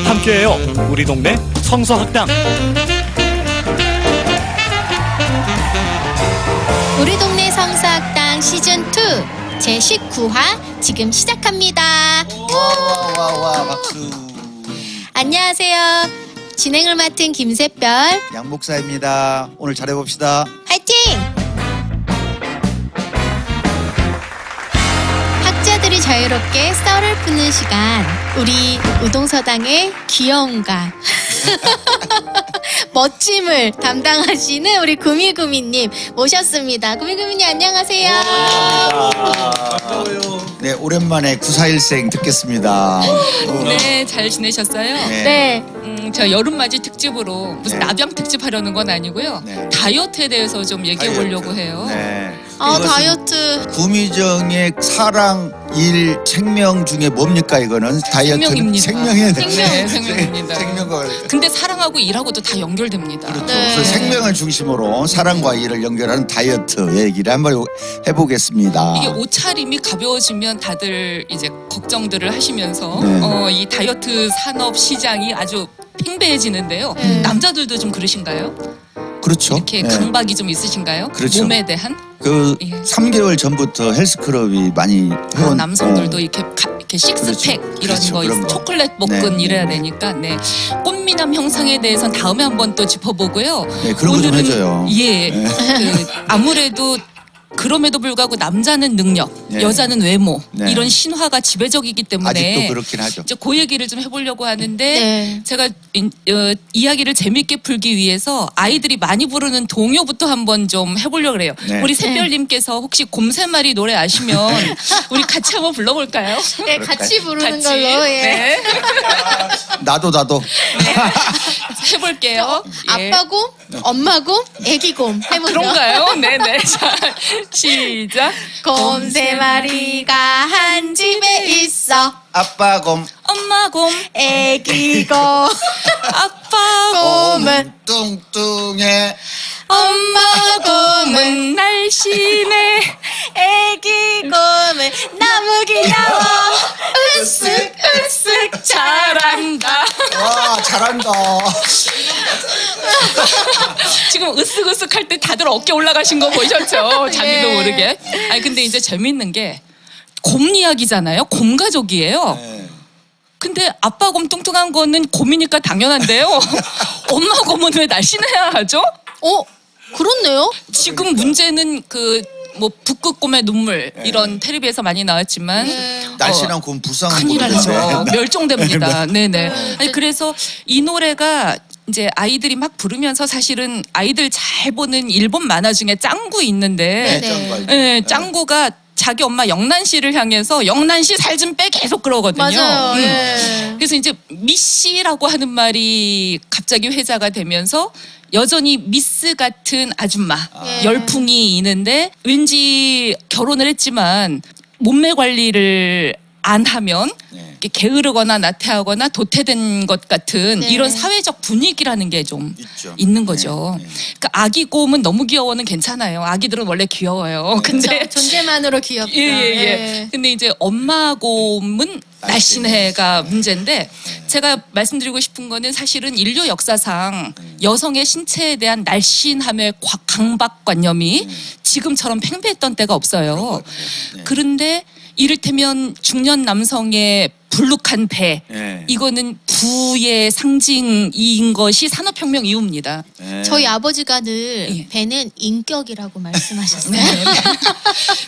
함께해요. 우리 동네 성서학당. 우리 동네 성서학당 시즌2 제19화 지금 시작합니다. 와 박수. 안녕하세요. 진행을 맡은 김샛별 양 목사입니다. 오늘 잘해봅시다. 화이팅! 학자들이 자유롭게 썰을 푸는 시간, 우리 우동서당의 귀여움과 멋짐을 담당하시는 우리 구미구미님 모셨습니다. 구미구미님 안녕하세요. 네, 오랜만에 941생 듣겠습니다. 네, 잘 지내셨어요? 네. 저 여름맞이 특집으로 무슨 네. 나병 특집 하려는 건 아니고요. 네. 다이어트에 대해서 좀 얘기해 보려고 다이어트. 해요. 네. 아, 이것은 다이어트. 구미정의 사랑, 일, 생명 중에 뭡니까 이거는? 다이어트는 생명입니다. 생명이야. 네, 생명입니다. 생명을. 근데 사랑하고 일하고도 다 연결됩니다. 그렇죠. 네. 그래서 생명을 중심으로 사랑과 일을 연결하는 다이어트 얘기를 한번 해보겠습니다. 이게 옷차림이 가벼워지면 다들 이제 걱정들을 하시면서 네. 이 다이어트 산업 시장이 아주 팽배해지는데요. 남자들도 좀 그러신가요? 그렇죠. 이렇게 네. 강박이 좀 있으신가요? 그렇죠. 몸에 대한? 그 예. 3개월 전부터 헬스클럽이 많이 회원 남성들도 이렇게 식스팩 그렇죠. 이런 그렇죠. 거 그런 거. 초콜릿 먹근 네, 이래야 네, 네. 되니까 네. 꽃미남 형상에 대해서는 다음에 한번 또 짚어보고요. 네, 그런 거 좀 해줘요. 예, 네. 그 아무래도 그럼에도 불구하고 남자는 능력, 네. 여자는 외모 네. 이런 신화가 지배적이기 때문에 아직도 그렇긴 하죠. 이제 그 얘기를 좀 해보려고 하는데 네. 제가 이야기를 재밌게 풀기 위해서 아이들이 많이 부르는 동요부터 한번 좀 해보려고 그래요. 네. 우리 샛별님께서 혹시 곰새마리 노래 아시면 우리 같이 한번 불러볼까요? 네, 같이 부르는 같이. 걸로. 예. 네. 나도 해볼게요. 예. 아빠곰, 엄마곰, 애기곰 해보죠. 그런가요? 네네. 자, 시작. 곰 세 마리가 한 집에 있어. 아빠 곰 엄마 곰, 애기곰, 아빠 곰, 곰은 뚱뚱해. 엄마 곰은 날씬해. 애기곰은 나무기 나와. 으쓱 쓱 잘한다. 와 잘한다. 지금 으쓱으쓱 할 때 다들 어깨 올라가신 거 보셨죠? 자기도 예. 모르게. 아니 근데 이제 재밌는 게 곰 이야기잖아요. 곰 가족이에요. 네. 근데 아빠 곰 뚱뚱한 거는 곰이니까 당연한데요. 엄마 곰은 왜 날씬해야 하죠? 그렇네요. 지금 문제는 그 뭐 북극곰의 눈물 네. 이런 텔레비에서 많이 나왔지만 날씬한 곰 불쌍한 큰일 나죠. 곰인데. 멸종됩니다. 네네. 아니 그래서 이 노래가 이제 아이들이 막 부르면서 사실은 아이들 잘 보는 일본 만화 중에 짱구 있는데 네. 네, 짱구가 자기 엄마 영란 씨를 향해서 영란 씨 살 좀 빼 계속 그러거든요. 맞아요. 예. 그래서 이제 미씨라고 하는 말이 갑자기 회자가 되면서 여전히 미스 같은 아줌마 예. 열풍이 있는데 왠지 결혼을 했지만 몸매 관리를 안 하면 네. 이렇게 게으르거나 나태하거나 도태된 것 같은 네. 이런 사회적 분위기라는 게 좀 있죠. 있는 거죠. 네, 네. 그러니까 아기 곰은 너무 귀여워는 괜찮아요. 아기들은 원래 귀여워요. 근데 존재만으로 귀엽다. 예. 근데 이제 엄마 곰은 날씬해가 문제인데 제가 말씀드리고 싶은 거는 사실은 인류 역사상 여성의 신체에 대한 날씬함의 강박관념이 지금처럼 팽배했던 때가 없어요. 네. 그런데 이를테면 중년 남성의 불룩한 배 네. 이거는 부의 상징인 것이 산업혁명 이후입니다. 네. 저희 아버지가 늘 예. 배는 인격이라고 말씀하셨어요.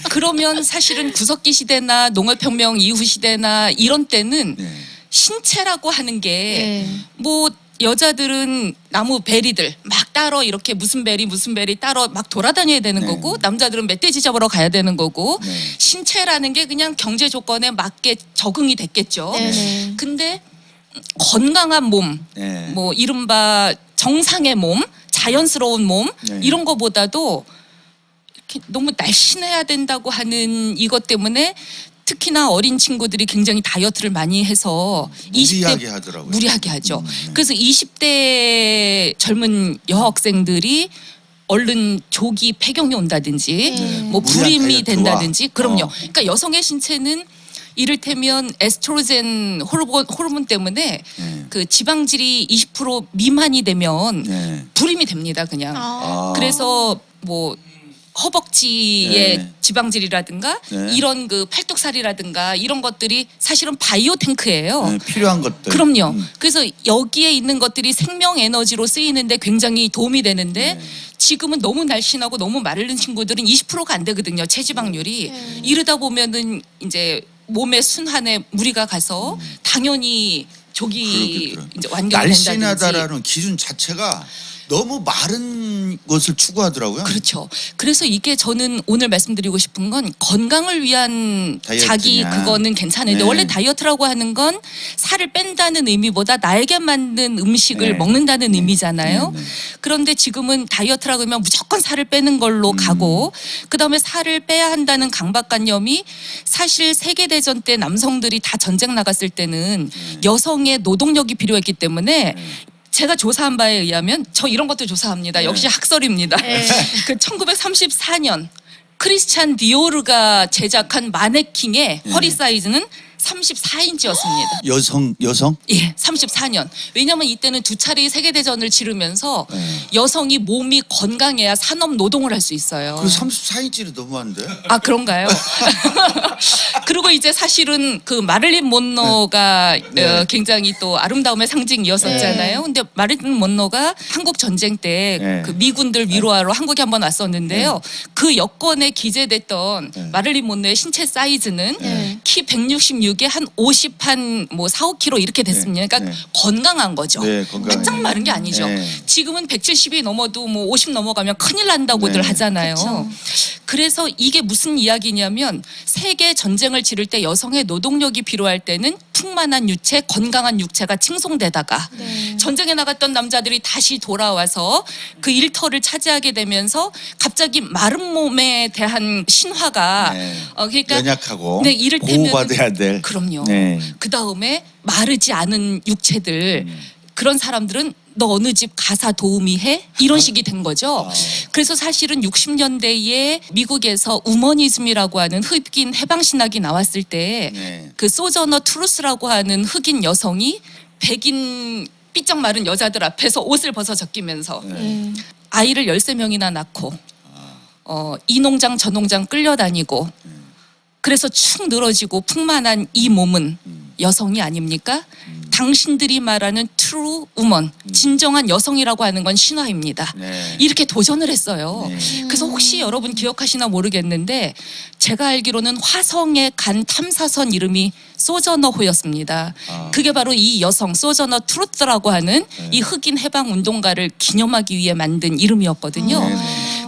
그러면 사실은 구석기 시대나 농업혁명 이후 시대나 이런 때는 네. 신체라고 하는 게 예. 뭐 여자들은 나무 베리들 막 따러 이렇게 무슨 베리 따러 막 돌아다녀야 되는 네. 거고 남자들은 멧돼지 잡으러 가야 되는 거고 네. 신체라는 게 그냥 경제 조건에 맞게 적응이 됐겠죠. 네네. 근데 건강한 몸, 네. 뭐 이른바 정상의 몸, 자연스러운 몸 네. 이런 거보다도 이렇게 너무 날씬해야 된다고 하는 이것 때문에 특히나 어린 친구들이 굉장히 다이어트를 많이 해서 무리하게 하더라고요. 무리하게 하죠. 그래서 20대 젊은 여학생들이 얼른 조기 폐경이 온다든지 뭐 무리한 불임이 다이어트와. 된다든지 그럼요. 그러니까 여성의 신체는 이를테면 에스트로겐 호르몬 때문에 그 지방질이 20% 미만이 되면 네. 불임이 됩니다. 그냥. 아. 그래서 뭐 허벅지의 네. 지방질이라든가 네. 이런 그 팔뚝살이라든가 이런 것들이 사실은 바이오 탱크예요. 네, 필요한 것들. 그럼요. 그래서 여기에 있는 것들이 생명 에너지로 쓰이는데 굉장히 도움이 되는데 지금은 너무 날씬하고 너무 마른 친구들은 20%가 안 되거든요. 체지방률이. 이러다 보면은 이제 몸의 순환에 무리가 가서 당연히 조기 그렇겠더라. 이제 완경이 된다든지. 날씬하다라는 기준 자체가 너무 마른 것을 추구하더라고요. 그렇죠. 그래서 이게 저는 오늘 말씀드리고 싶은 건 건강을 위한 다이어트냐. 자기 그거는 괜찮은데 네. 원래 다이어트라고 하는 건 살을 뺀다는 의미보다 나에게 맞는 음식을 네. 먹는다는 의미잖아요. 네. 그런데 지금은 다이어트라고 하면 무조건 살을 빼는 걸로 가고 그다음에 살을 빼야 한다는 강박관념이 사실 세계대전 때 남성들이 다 전쟁 나갔을 때는 여성의 노동력이 필요했기 때문에 제가 조사한 바에 의하면 저 이런 것도 조사합니다. 역시 학설입니다. 그 1934년 크리스찬 디오르가 제작한 마네킹의 허리 사이즈는 34인치였습니다. 여성? 예, 34년. 왜냐면 이때는 두 차례의 세계대전을 치르면서 여성이 몸이 건강해야 산업 노동을 할 수 있어요. 그 34인치를 너무한데? 아, 그런가요? 그리고 이제 사실은 그 마릴린 monroe가 굉장히 또 아름다움의 상징이었었잖아요. 근데 마릴린 monroe가 한국 전쟁 때 그 미군들 위로하러 한국에 한번 왔었는데요. 그 여권에 기재됐던 마릴린 monroe의 신체 사이즈는 키 166에 한 50 한 뭐 4, 5kg 이렇게 됐습니다. 그러니까 건강한 거죠. 네, 건강해요. 바짝 마른 게 아니죠. 네. 지금은 170이 넘어도 뭐 50 넘어가면 큰일 난다고들 네. 하잖아요. 그쵸. 그래서 이게 무슨 이야기냐면 세계 전쟁을 치를 때 여성의 노동력이 필요할 때는 풍만한 유체, 건강한 육체가 칭송되다가 전쟁에 나갔던 남자들이 다시 돌아와서 그 일터를 차지하게 되면서 갑자기 마른 몸에 대한 신화가 그러니까 연약하고 네, 이를테면 보호받아야 될. 그럼요. 네. 그 다음에 마르지 않은 육체들 그런 사람들은 너 어느 집 가사 도우미 해? 이런 식이 된 거죠. 그래서 사실은 60년대에 미국에서 우머니즘이라고 하는 흑인 해방신학이 나왔을 때 그 소저너 트루스라고 하는 흑인 여성이 백인 삐쩍 마른 여자들 앞에서 옷을 벗어 적기면서 아이를 13명이나 낳고 이 농장 저 농장 끌려다니고 그래서 축 늘어지고 풍만한 이 몸은 여성이 아닙니까? 당신들이 말하는 true woman, 진정한 여성이라고 하는 건 신화입니다. 이렇게 도전을 했어요. 그래서 혹시 여러분 기억하시나 모르겠는데 제가 알기로는 화성에 간 탐사선 이름이 소저너호였습니다. 그게 바로 이 여성 소저너 트루스라고 하는 이 흑인 해방 운동가를 기념하기 위해 만든 이름이었거든요.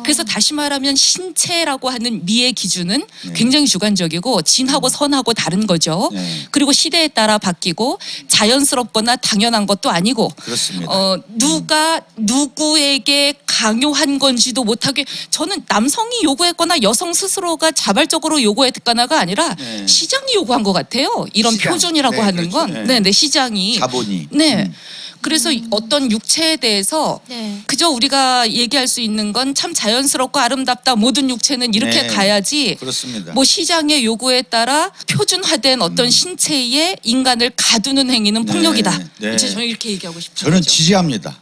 그래서 다시 말하면 신체라고 하는 미의 기준은 굉장히 주관적이고 진하고 선하고 다른 거죠. 그리고 시대에 따라 바뀌고 자연스럽거나 당연한 것도 아니고 그렇습니다. 누가 누구에게 강요한 건지도 못하게 저는 남성이 요구했거나 여성 스스로가 자발적으로 요구했거나가 아니라 시장이 요구한 것 같아요. 이런 시장. 표준이라고 네, 하는 그렇죠. 건 네, 시장이 자본이. 네. 그래서 어떤 육체에 대해서 네. 그저 우리가 얘기할 수 있는 건 참 자연스럽고 아름답다. 모든 육체는 이렇게 네. 가야지. 그렇습니다. 뭐 시장의 요구에 따라 표준화된 어떤 신체에 인간을 가두는 행위는 폭력이다. 네. 저는 이렇게 얘기하고 싶은 저는 거죠. 지지합니다.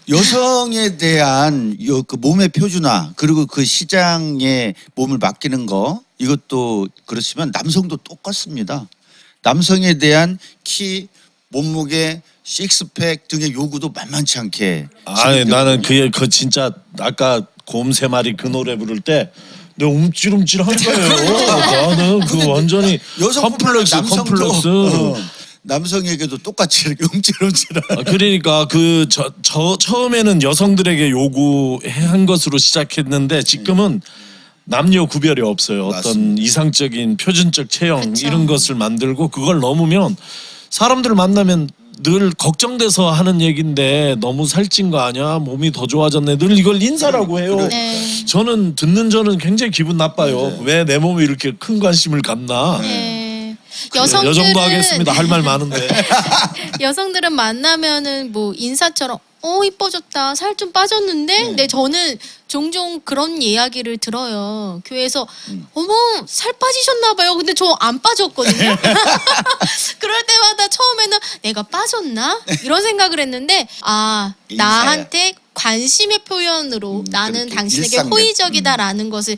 여성에 대한 그 몸의 표준화 그리고 그 시장에 몸을 맡기는 거 이것도 그렇지만 남성도 똑같습니다. 남성에 대한 키, 몸무게, 식스팩 등의 요구도 만만치 않게. 아니 나는 그 진짜 아까 곰 세 마리 그 노래 부를 때 내가 움찔움찔한 거예요. 나는 그 완전히 여성뿐만 컴플렉스 아니라 컴플렉스. 남성에게도 똑같이 이렇게 움찔움찔한. 그러니까 처음에는 여성들에게 요구한 것으로 시작했는데 지금은 남녀 구별이 없어요. 어떤 맞습니다. 이상적인 표준적 체형 그쵸. 이런 것을 만들고 그걸 넘으면 사람들 만나면 늘 걱정돼서 하는 얘기인데 너무 살찐 거 아니야? 몸이 더 좋아졌네. 늘 이걸 인사라고 해요. 네. 저는 굉장히 기분 나빠요. 왜 내 몸에 이렇게 큰 관심을 갖나? 네. 여정도 하겠습니다. 할 말 많은데. 여성들은 만나면은 뭐 인사처럼 이뻐졌다. 살 좀 빠졌는데? 네, 저는 종종 그런 이야기를 들어요. 교회에서 어머, 살 빠지셨나 봐요. 근데 저 안 빠졌거든요. 그럴 때마다 처음에는 내가 빠졌나? 이런 생각을 했는데 나한테 관심의 표현으로 나는 그렇게 당신에게 일상적. 호의적이다라는 것을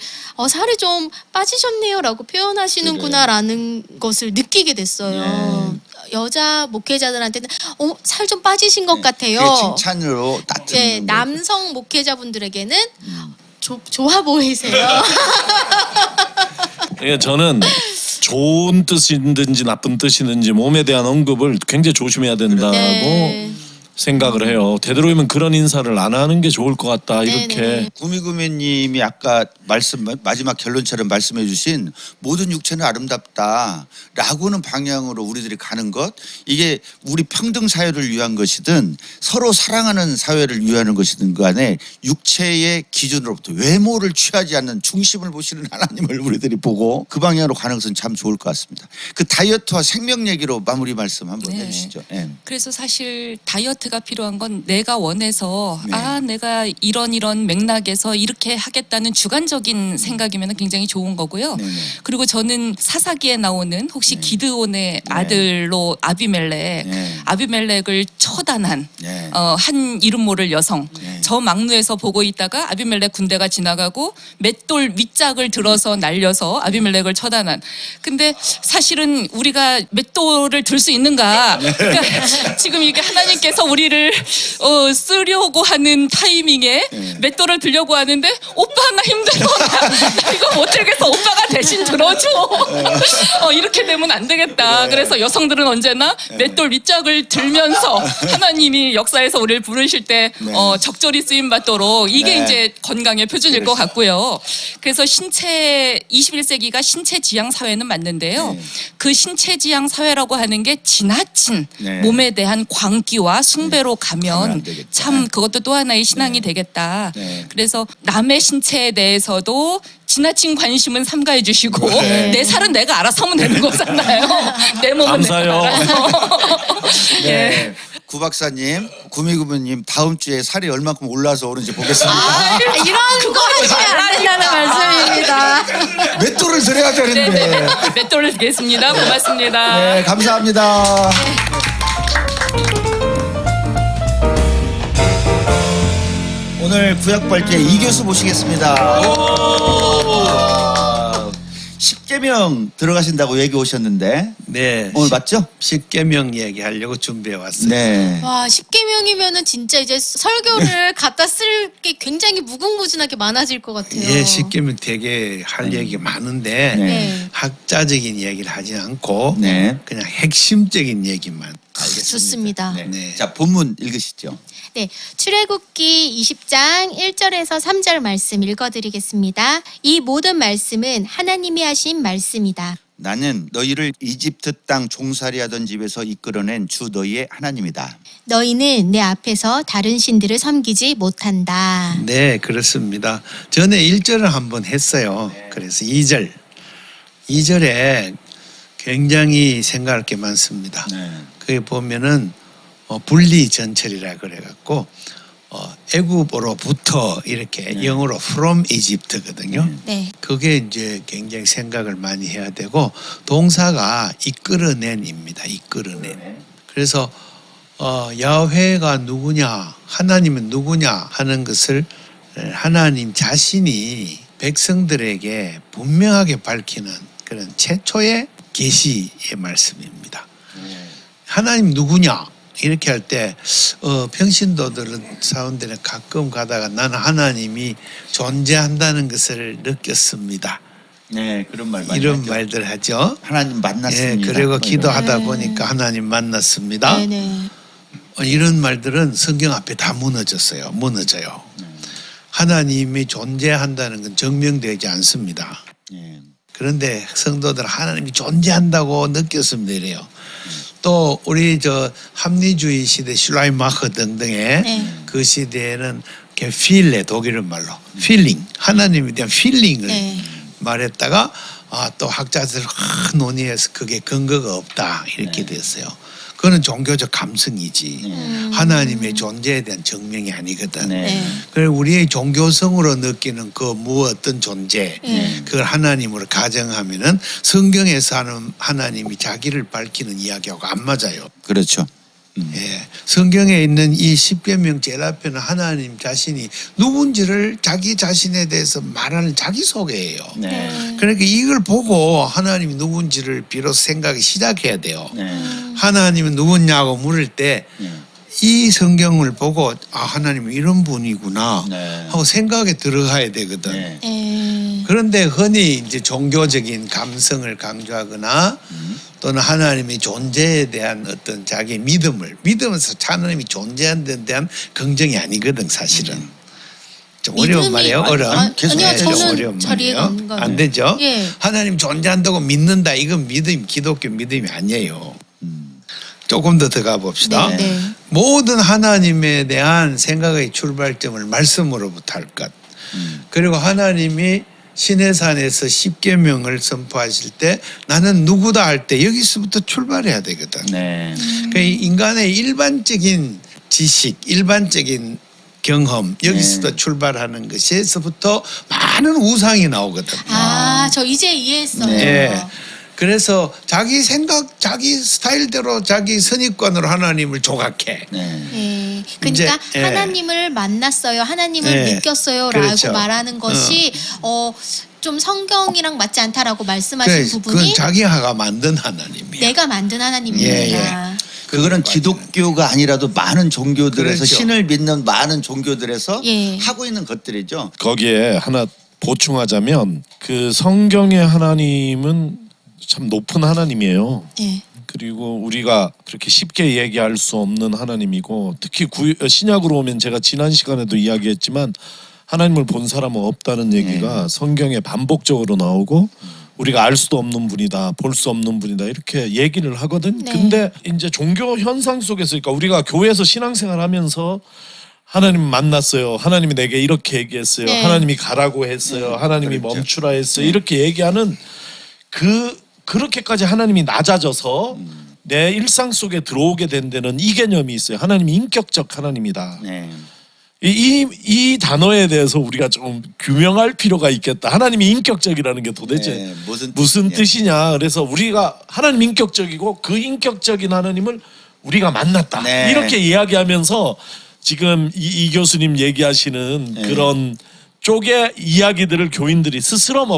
살이 좀 빠지셨네요라고 표현하시는구나라는 것을 느끼게 됐어요. 여자 목회자들한테는 살 좀 빠지신 것 같아요. 그게 칭찬으로 따뜻한 네, 남성 목회자분들에게는 좋아 보이세요. 그러니까 저는 좋은 뜻이든지 나쁜 뜻이든지 몸에 대한 언급을 굉장히 조심해야 된다고 네. 생각을 해요. 되도록이면 그런 인사를 안 하는 게 좋을 것 같다. 이렇게. 네네. 구미구미님이 아까 마지막 결론처럼 말씀해주신 모든 육체는 아름답다라고는 방향으로 우리들이 가는 것, 이게 우리 평등 사회를 위한 것이든 서로 사랑하는 사회를 위하는 것이든 간에 육체의 기준으로부터 외모를 취하지 않는 중심을 보시는 하나님을 우리들이 보고 그 방향으로 가는 것은 참 좋을 것 같습니다. 그 다이어트와 생명 얘기로 마무리 말씀 한번 네. 해주시죠. 예. 그래서 사실 다이어트가 필요한 건 내가 원해서 네. 내가 이런 맥락에서 이렇게 하겠다는 주관적인 생각이면 굉장히 좋은 거고요. 네네. 그리고 저는 사사기에 나오는 혹시 기드온의 아들로 아비멜렉, 네. 아비멜렉을 처단한 네. 한 이름 모를 여성. 네. 저 막루에서 보고 있다가 아비멜렉 군대가 지나가고 맷돌 윗짝을 들어서 날려서 아비멜렉을 처단한. 근데 사실은 우리가 맷돌을 들 수 있는가? 그러니까 지금 이게 하나님께서 우리를 쓰려고 하는 타이밍에 맷돌을 들려고 하는데 오빠 나 힘들어. 나 이거 못 들겠어. 오빠가 대신 들어줘. 이렇게 되면 안 되겠다. 그래서 여성들은 언제나 맷돌 윗짝을 들면서 하나님이 역사에서 우리를 부르실 때 적절히 쓰임 받도록 이게 네. 이제 건강의 표준일 것 같고요. 그래서 21세기가 신체 지향 사회는 맞는데요. 네. 그 신체 지향 사회라고 하는 게 지나친 네. 몸에 대한 광기와 숭배로 가면 가면 안 되겠다. 참 그것도 또 하나의 신앙이 되겠다. 네. 그래서 남의 신체에 대해서도 지나친 관심은 삼가해 주시고 네. 내 살은 내가 알아서 하면 되는 거잖아요. 내 몸은 감사해요. 내가 알아서. 예. 네. 구 박사님, 구미구미님 다음 주에 살이 얼마큼 올라서 오는지 보겠습니다. 이런 거 하시면 안 된다는 말씀입니다. 맷돌을 들어야 되는데. 맷돌을 드리겠습니다. 고맙습니다. 네, 감사합니다. 오늘 구약발제 이교수 모시겠습니다. 십계명 들어가신다고 얘기 오셨는데 네. 오늘 맞죠? 십계명 얘기하려고 준비해 왔어요. 네. 와, 10계명이면은 진짜 이제 설교를 갖다 쓸 게 굉장히 무궁무진하게 많아질 것 같아요. 예, 십계명 되게 할 얘기 많은데 네. 학자적인 얘기를 하지 않고 네. 그냥 핵심적인 얘기만. 알겠습니다. 좋습니다. 네. 네. 자, 본문 읽으시죠. 네, 출애굽기 20장 1절에서 3절 말씀 읽어드리겠습니다. 이 모든 말씀은 하나님이 하신 말씀이다. 나는 너희를 이집트 땅 종살이하던 집에서 이끌어낸 주 너희의 하나님이다. 너희는 내 앞에서 다른 신들을 섬기지 못한다. 네, 그렇습니다. 전에 1절을 한번 했어요. 그래서 2절. 2절에 굉장히 생각할 게 많습니다. 네. 거기 보면은 분리 전철이라 그래갖고 애굽으로부터 이렇게 영어로 from Egypt거든요. 네. 그게 이제 굉장히 생각을 많이 해야 되고 동사가 이끌어낸입니다. 이끌어낸. 그래서 야훼가 누구냐, 하나님은 누구냐 하는 것을 하나님 자신이 백성들에게 분명하게 밝히는 그런 최초의 계시의 말씀입니다. 하나님 누구냐 이렇게 할 때 평신도들은 사원들은 가끔 가다가 나는 하나님이 존재한다는 것을 느꼈습니다. 네, 그런 말 많이 이런 하죠. 말들 하죠. 하나님 예, 만났습니다. 그리고 뭐 기도하다 네. 보니까 하나님 만났습니다. 네네. 이런 말들은 성경 앞에 다 무너졌어요. 무너져요. 하나님이 존재한다는 건 증명되지 않습니다. 이런. 예. 그런데 성도들 하나님이 존재한다고 느꼈으면 이래요. 또 우리 합리주의 시대 슐라이마커 등등의 네. 그 시대에는 필레 독일어 말로 필링 하나님에 대한 필링을 네. 말했다가 또 학자들 논의해서 그게 근거가 없다 이렇게 됐어요. 그거는 종교적 감성이지 하나님의 존재에 대한 증명이 아니거든. 네. 그래 우리의 종교성으로 느끼는 그 어떤 존재 네. 그걸 하나님으로 가정하면은 성경에서 하는 하나님이 자기를 밝히는 이야기하고 안 맞아요. 그렇죠. 예, 성경에 있는 이 십계명 제일 앞에는 하나님 자신이 누군지를 자기 자신에 대해서 말하는 자기소개예요. 네. 그러니까 이걸 보고 하나님이 누군지를 비로소 생각이 시작해야 돼요. 네. 하나님은 누구냐고 물을 때 이 네. 성경을 보고 아 하나님은 이런 분이구나 네. 하고 생각에 들어가야 되거든. 네. 그런데 흔히 이제 종교적인 감성을 강조하거나 또는 하나님의 존재에 대한 어떤 자기 믿음에서 하나님이 존재하는 데 대한 긍정이 아니거든 사실은. 좀 어려운 믿음이- 말이에요. 어려운. 아니요, 네, 좀 저는 어려운 잘 이해가 말이에요. 안 가요. 안 되죠. 예. 하나님 존재한다고 믿는다. 이건 믿음, 기독교 믿음이 아니에요. 조금 더 들어가 봅시다. 네, 네. 모든 하나님에 대한 생각의 출발점을 말씀으로부터 할 것. 그리고 하나님이 시내산에서 십계명을 선포하실 때 나는 누구다 할 때 여기서부터 출발해야 되거든. 네. 그 인간의 일반적인 지식, 일반적인 경험 여기서부터 네. 출발하는 것에서부터 많은 우상이 나오거든. 아, 저 이제 이해했어요. 네. 예. 그래서 자기 생각, 자기 스타일대로 자기 선입관으로 하나님을 조각해. 네. 예. 그러니까 이제, 예. 하나님을 만났어요, 하나님을 예. 느꼈어요라고 그렇죠. 말하는 것이 좀 성경이랑 맞지 않다라고 말씀하신 그래, 부분이 그건 자기가 만든 하나님이야. 내가 만든 하나님이구나. 예, 그거는 기독교가 아니라도 많은 종교들에서 그렇죠. 신을 믿는 많은 종교들에서 예. 하고 있는 것들이죠. 거기에 하나 보충하자면 그 성경의 하나님은 참 높은 하나님이에요. 예. 그리고 우리가 그렇게 쉽게 얘기할 수 없는 하나님이고 특히 신약으로 오면 제가 지난 시간에도 이야기했지만 하나님을 본 사람은 없다는 얘기가 성경에 반복적으로 나오고 우리가 알 수도 없는 분이다, 볼 수 없는 분이다 이렇게 얘기를 하거든. 네. 근데 이제 종교 현상 속에서 그러니까 우리가 교회에서 신앙생활하면서 하나님 만났어요. 하나님이 내게 이렇게 얘기했어요. 네. 하나님이 가라고 했어요. 하나님이 그렇죠. 멈추라 했어요. 이렇게 얘기하는 그렇게까지 하나님이 낮아져서 내 일상 속에 들어오게 된 데는 이 개념이 있어요. 하나님이 인격적 하나님이다. 네. 이 단어에 대해서 우리가 좀 규명할 필요가 있겠다. 하나님이 인격적이라는 게 도대체 네, 무슨 뜻이냐. 뜻이냐. 그래서 우리가 하나님 인격적이고 그 인격적인 하나님을 우리가 만났다. 네. 이렇게 이야기하면서 지금 이 교수님 얘기하시는 네. 그런 쪽의 이야기들을 교인들이 스스럼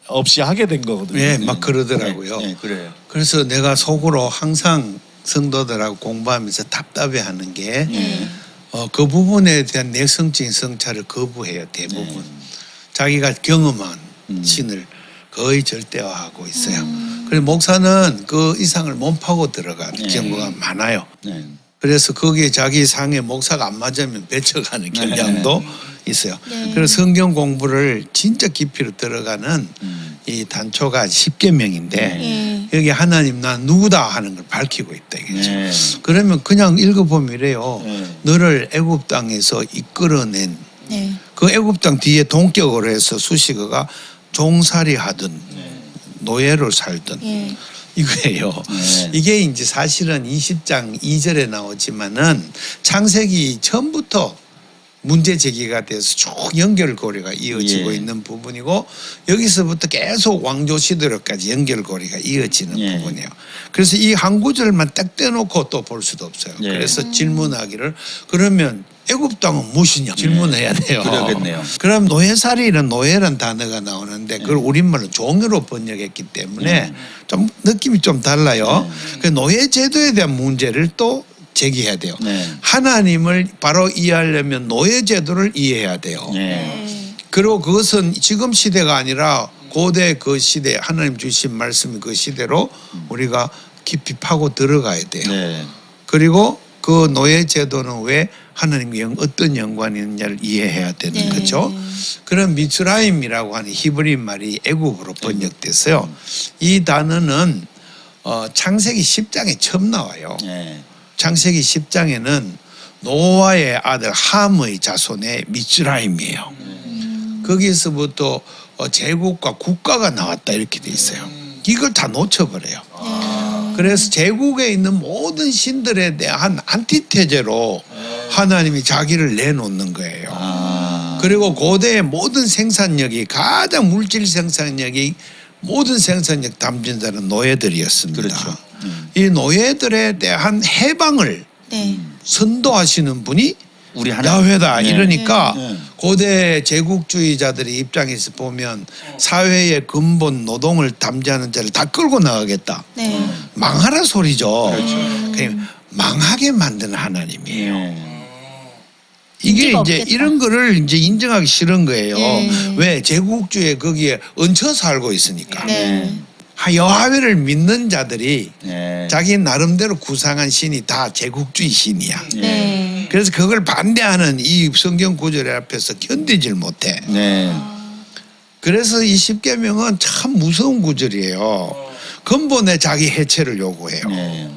없이 하게 된 거거든요. 예, 막 그러더라고요. 네, 그래요. 그래서 내가 속으로 항상 성도들하고 공부하면서 답답해하는 게 그 부분에 대한 내성적인 성찰을 거부해요. 대부분 자기가 경험한 신을 거의 절대화하고 있어요. 그래서 목사는 그 이상을 못 파고 들어가는 경우가 많아요. 네. 그래서 거기에 자기 상에 목사가 안 맞으면 배쳐가는 경향도 있어요. 네. 그래서 성경 공부를 진짜 깊이로 들어가는 이 단초가 십계명인데 여기 하나님 난 누구다 하는 걸 밝히고 있다 이거죠. 네. 그러면 그냥 읽어보면 이래요. 네. 너를 애굽 땅에서 이끌어낸 네. 그 애굽 땅 뒤에 동격으로 해서 수식어가 종살이 하든 노예로 살든 예. 이거예요. 네. 이게 이제 사실은 20장 2절에 나오지만은 창세기 처음부터 문제 제기가 돼서 쭉 연결고리가 이어지고 예. 있는 부분이고 여기서부터 계속 왕조 시대로까지 연결고리가 이어지는 예. 부분이에요. 그래서 이 한 구절만 딱 떼놓고 또 볼 수도 없어요. 예. 그래서 질문하기를 그러면 애굽 땅은 무엇이냐 질문해야 돼요. 그러겠네요. 그럼 노예살이는 노예란 단어가 나오는데 그걸 우리말로 종으로 번역했기 때문에 좀 느낌이 좀 달라요. 그 노예 제도에 대한 문제를 또 제기해야 돼요. 네. 하나님을 바로 이해하려면 노예 제도를 이해해야 돼요. 네. 그리고 그것은 지금 시대가 아니라 고대 그 시대 하나님 주신 말씀이 그 시대로 우리가 깊이 파고 들어가야 돼요. 네. 그리고 그 노예 제도는 왜 하나님과 어떤 연관이 있느냐를 이해해야 되는 네. 거죠. 그런 미츠라임이라고 하는 히브리 말이 애국으로 번역됐어요. 이 단어는 창세기 10장에 처음 나와요. 네. 창세기 10장에는 노아의 아들 함의 자손의 미츠라임이에요. 거기서부터 제국과 국가가 나왔다 이렇게 돼 있어요. 이걸 다 놓쳐버려요. 그래서 제국에 있는 모든 신들에 대한 안티테제로 하나님이 자기를 내놓는 거예요. 그리고 고대의 모든 생산력이 가장 물질 생산력이 모든 생산력 담진 자는 노예들이었습니다. 그렇죠. 이 노예들에 대한 해방을 네. 선도하시는 분이 우리 하나님. 야훼다. 네. 이러니까 네. 고대 제국주의자들의 입장에서 보면 사회의 근본 노동을 담지하는 자를 다 끌고 나가겠다. 네. 망하라 소리죠. 그렇죠. 그냥 망하게 만드는 하나님이에요. 네. 이게 인기가 이제 없겠다. 이런 거를 이제 인정하기 싫은 거예요. 네. 왜? 제국주의에 거기에 얹혀 살고 있으니까. 네. 여하웨를 믿는 자들이 네. 자기 나름대로 구상한 신이 다 제국주의 신이야. 네. 그래서 그걸 반대하는 이 성경 구절 앞에서 견디질 못해. 네. 그래서 이 십계명은 참 무서운 구절이에요. 근본에 자기 해체를 요구해요. 네.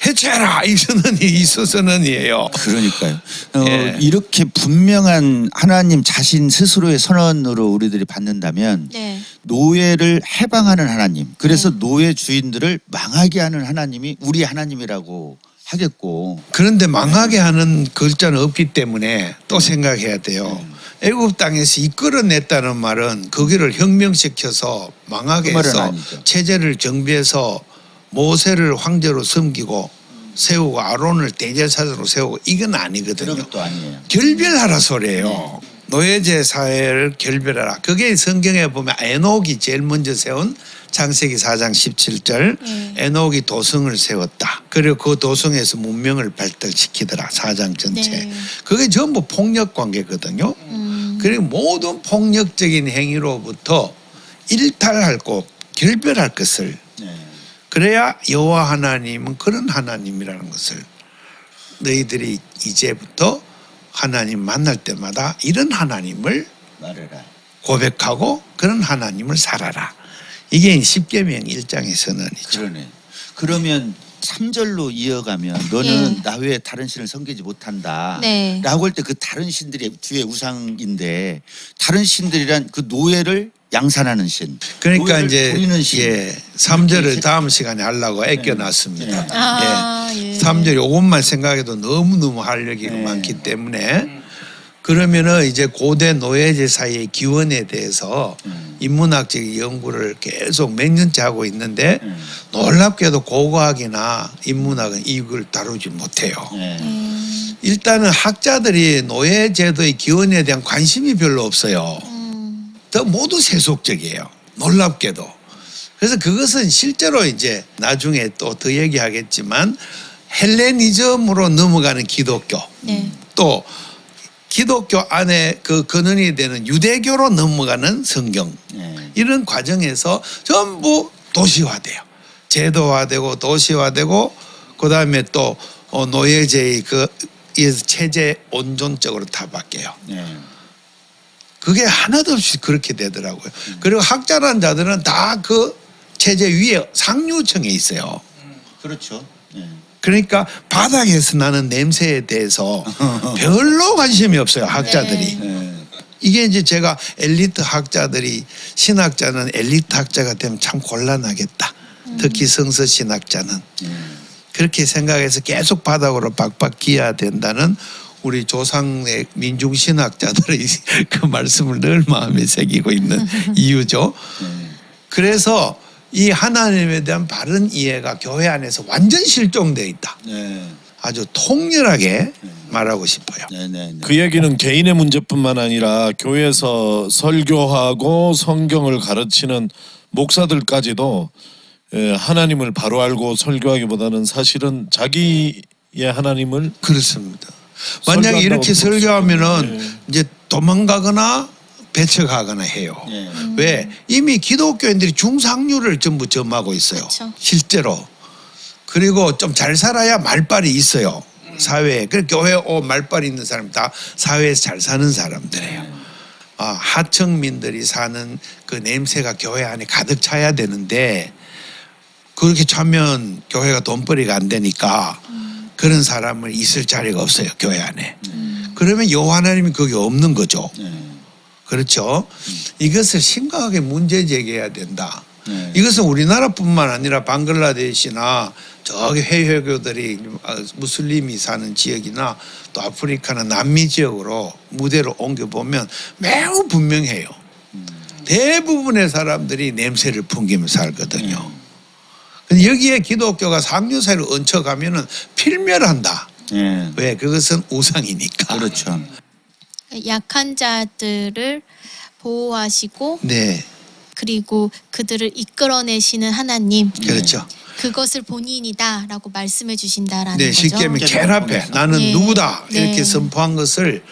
해체해라 이 선언이 이 서선언이에요. 그러니까요. 예. 이렇게 분명한 하나님 자신 스스로의 선언으로 우리들이 받는다면 네. 노예를 해방하는 하나님, 그래서 노예 주인들을 망하게 하는 하나님이 우리 하나님이라고 하겠고. 그런데 망하게 하는 글자는 없기 때문에 또 생각해야 돼요. 애굽 땅에서 이끌어냈다는 말은 거기를 혁명시켜서 망하게 그 말은 해서 아니죠. 체제를 정비해서 모세를 황제로 섬기고 세우고 아론을 대제사장으로 세우고 이건 아니거든요. 그런 것도 아니에요. 결별하라 소리예요. 노예제 사회를 결별하라. 그게 성경에 보면 에녹이 제일 먼저 세운 창세기 4장 17절 에녹이 도성을 세웠다. 그리고 그 도성에서 문명을 발달시키더라. 4장 전체. 네. 그게 전부 폭력 관계거든요. 그리고 모든 폭력적인 행위로부터 일탈할 것, 결별할 것을 네. 그래야 여호와 하나님은 그런 하나님이라는 것을 너희들이 이제부터 하나님 만날 때마다 이런 하나님을 말해라. 고백하고 그런 하나님을 살아라. 이게 십계명 1장의 선언이죠. 그러네. 그러면 3절로 이어가면 너는 예. 나 외에 다른 신을 섬기지 못한다. 네. 라고 할 때 그 다른 신들이 주의 우상인데 다른 신들이란 그 노예를 양산하는 신. 그러니까 노예를 이제 부리는 신. 예, 3절을 다음 시간에 하려고 애껴놨습니다. 아, 예. 3절 요것만 생각해도 너무너무 할 얘기가 네. 많기 때문에 그러면은 이제 고대 노예제 사이의 기원에 대해서 인문학적 연구를 계속 몇 년째 하고 있는데 놀랍게도 고고학이나 인문학은 이걸 다루지 못해요. 네. 일단은 학자들이 노예제도의 기원에 대한 관심이 별로 없어요. 더 모두 세속적이에요. 놀랍게도. 그래서 그것은 실제로 이제 나중에 또 더 얘기하겠지만 헬레니즘으로 넘어가는 기독교 네. 또 기독교 안에 그 근원이 되는 유대교로 넘어가는 성경 네. 이런 과정에서 전부 도시화돼요. 제도화되고 도시화되고 그다음에 또 노예제의 그 체제 온전적으로 다 바뀌어요. 네. 그게 하나도 없이 그렇게 되더라고요. 그리고 학자라는 자들은 다 그 체제 위에 상류층에 있어요. 그렇죠. 네. 그러니까 바닥에서 나는 냄새에 대해서 별로 관심이 없어요. 학자들이. 네. 이게 이제 제가 엘리트 학자들이 신학자는 엘리트 학자가 되면 참 곤란하겠다. 특히 성서 신학자는. 그렇게 생각해서 계속 바닥으로 박박 기어야 된다는 우리 조상의 민중신학자들의 그 말씀을 늘 마음에 새기고 있는 이유죠. 그래서 이 하나님에 대한 바른 이해가 교회 안에서 완전 실종되어 있다. 네. 아주 통렬하게 말하고 싶어요. 네. 네. 그 얘기는 개인의 문제뿐만 아니라 교회에서 설교하고 성경을 가르치는 목사들까지도 하나님을 바로 알고 설교하기보다는 사실은 자기의 하나님을 그렇습니다. 만약에 이렇게 설교하면은 이제 도망가거나 배척하거나 해요. 네. 왜? 이미 기독교인들이 중상류를 전부 점하고 있어요. 그쵸. 실제로. 그리고 좀 잘 살아야 말빨이 있어요. 사회에. 그래서 교회에 말빨이 있는 사람 다 사회에서 잘 사는 사람들이에요. 하층민들이 사는 그 냄새가 교회 안에 가득 차야 되는데 그렇게 차면 교회가 돈벌이가 안 되니까 그런 사람을 있을 자리가 없어요. 교회 안에. 그러면 여호와 하나님이 거기 없는 거죠. 네. 그렇죠. 이것을 심각하게 문제 제기해야 된다. 네. 이것은 우리나라뿐만 아니라 방글라데시나 저기 해외교들이 무슬림이 사는 지역이나 또 아프리카나 남미 지역으로 무대로 옮겨보면 매우 분명해요. 대부분의 사람들이 냄새를 풍기며 살거든요. 근데 여기에 기독교가 상류사회를 얹혀가면은 필멸한다. 네. 왜? 그것은 우상이니까. 그렇죠. 약한 자들을 보호하시고 네, 그리고 그들을 이끌어내시는 하나님 그렇죠. 그것을 본인이다라고 말씀해 주신다라는 네, 거죠. 쉽게 하면 kel 앞에 나는 네. 누구다 이렇게 네. 선포한 것을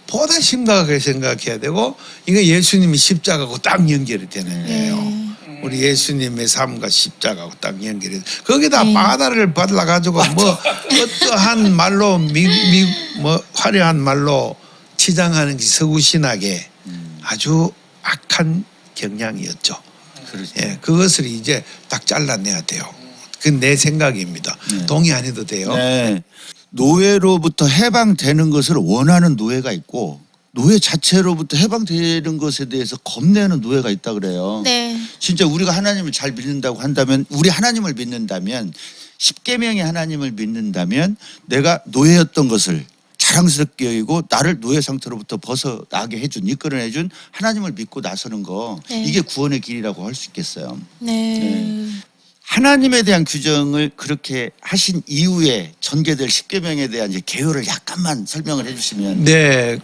보다 심각하게 생각해야 되고 이거 예수님이 십자가하고 딱 연결이 되는 거예요. 네. 우리 예수님의 삶과 십자가하고 딱 연결이 돼. 거기다 네. 바다를 받라 가지고 뭐 어떠한 말로 뭐 화려한 말로 치장하는 게 서구 신학의 아주 악한 경향이었죠. 그렇죠. 예, 그것을 이제 딱 잘라내야 돼요. 그건 내 생각입니다. 동의 안 해도 돼요. 네. 노예로부터 해방되는 것을 원하는 노예가 있고 노예 자체로부터 해방되는 것에 대해서 겁내는 노예가 있다 그래요. 네. 진짜 우리가 하나님을 잘 믿는다고 한다면 우리 하나님을 믿는다면 10계명의 하나님을 믿는다면 내가 노예였던 것을 자랑스럽게 여기고 나를 노예 상태로부터 벗어나게 해준 이끌어내준 하나님을 믿고 나서는 거 네. 이게 구원의 길이라고 할 수 있겠어요. 네. 하나님에 대한 규정을 그렇게 하신 이후에 전개될 10계명에 대한 이제 개요를 약간만 설명을 해주시면. 네,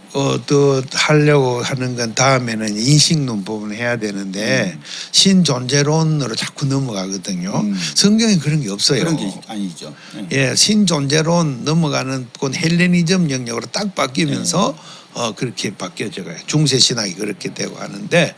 또 하려고 하는 건 다음에는 인식론 부분을 해야 되는데 신존재론으로 자꾸 넘어가거든요. 성경에 그런 게 없어요. 그런 게 아니죠. 네. 예, 신존재론 넘어가는 건 헬레니즘 영역으로 딱 바뀌면서 그렇게 바뀌어져가요. 중세 신학이 그렇게 되고 하는데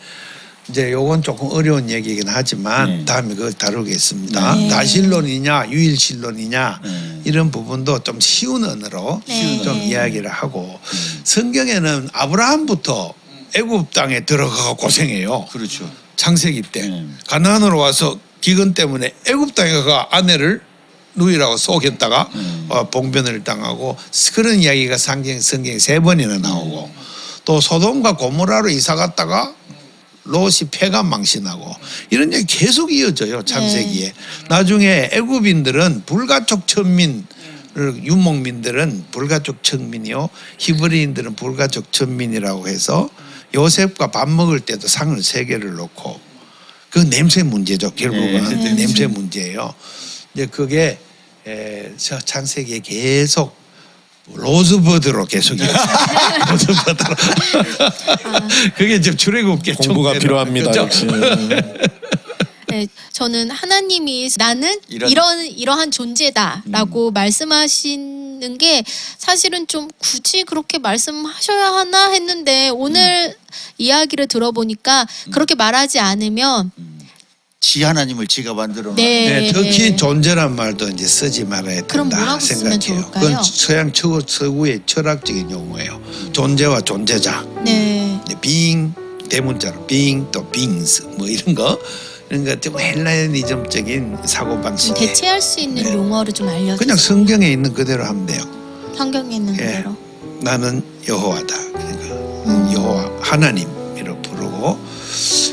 이제 요건 조금 어려운 얘기이긴 하지만 다음에 그걸 다루겠습니다. 네. 다신론이냐 유일신론이냐 이런 부분도 좀 쉬운 언어로 네. 좀 이야기를 하고 성경에는 아브라함부터 애굽 땅에 들어가고 고생해요. 그렇죠. 창세기 때 가나안으로 와서 기근 때문에 애굽 땅에 가 아내를 누이라고 속였다가 봉변을 당하고 그런 이야기가 성경에 3번이나 나오고 또 소돔과 고모라로 이사 갔다가 롯이 패가 망신하고 이런 얘기 계속 이어져요. 창세기에. 나중에 애굽인들은 불가촉 천민 유목민들은 불가촉 천민이요. 히브리인들은 불가촉 천민이라고 해서 요셉과 밥 먹을 때도 상을 3개를 놓고 그 냄새 문제죠. 결국은 냄새 문제예요. 이제 그게 창세기에 계속 로즈버드로 계속 로즈버드로 그게 이제 출애굽기 공부가 필요합니다. 역시. 네, 저는 하나님이 나는 이러한 존재다라고 말씀하시는 게 사실은 좀 굳이 그렇게 말씀하셔야 하나 했는데 오늘 이야기를 들어보니까 그렇게 말하지 않으면 지 하나님을 지가 만들어 놓은. 네. 특히 존재란 말도 이제 쓰지 말아야 그럼 된다 뭐라고 쓰면 생각해요. 좋을까요? 그건 서양 서구의 철학적인 용어예요. 존재와 존재자, 네. being 대문자로 being 또 beings 뭐 이런 거 좀 헬라니즘적인 사고 좀 방식에 대체할 수 있는 용어를 좀 알려주세요. 그냥 성경에 있는 그대로 하면 돼요. 성경에 있는 예. 그대로. 나는 여호와다. 그러니까 여호와 하나님이라고 부르고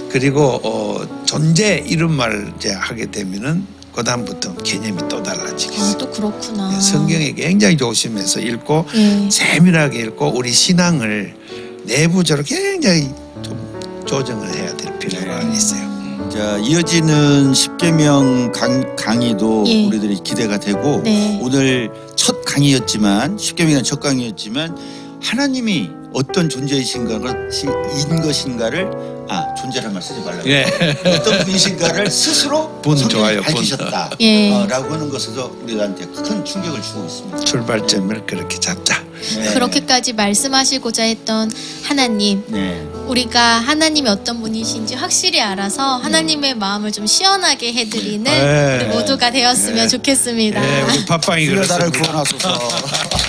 그리고 존재 이런 말을 이제 하게 되면은 그 다음부터 개념이 또 달라지겠어요. 아, 또 그렇구나. 성경에 굉장히 조심해서 읽고 예. 세밀하게 읽고 우리 신앙을 내부적으로 굉장히 좀 조정을 해야 될 필요가 있어요. 자, 이어지는 10계명 강의도 예. 우리들이 기대가 되고 네. 오늘 첫 강의였지만 10계명은 첫 강의였지만 하나님이 어떤 존재이신가를 존재란 말 쓰지 말라고. 예. 어떤 분이신가를 스스로 분 성경에 좋아요, 분. 밝히셨다. 예. 라고 하는 것에서 우리한테 큰 충격을 주고 있습니다. 출발점을 그렇게 잡자. 네. 그렇게까지 말씀하시고자 했던 하나님, 네. 우리가 하나님이 어떤 분이신지 확실히 알아서 하나님의 마음을 좀 시원하게 해드리는 네. 우리 모두가 되었으면 좋겠습니다. 우리 팟빵이 주여 나를 그렇습니다. 구원하소서.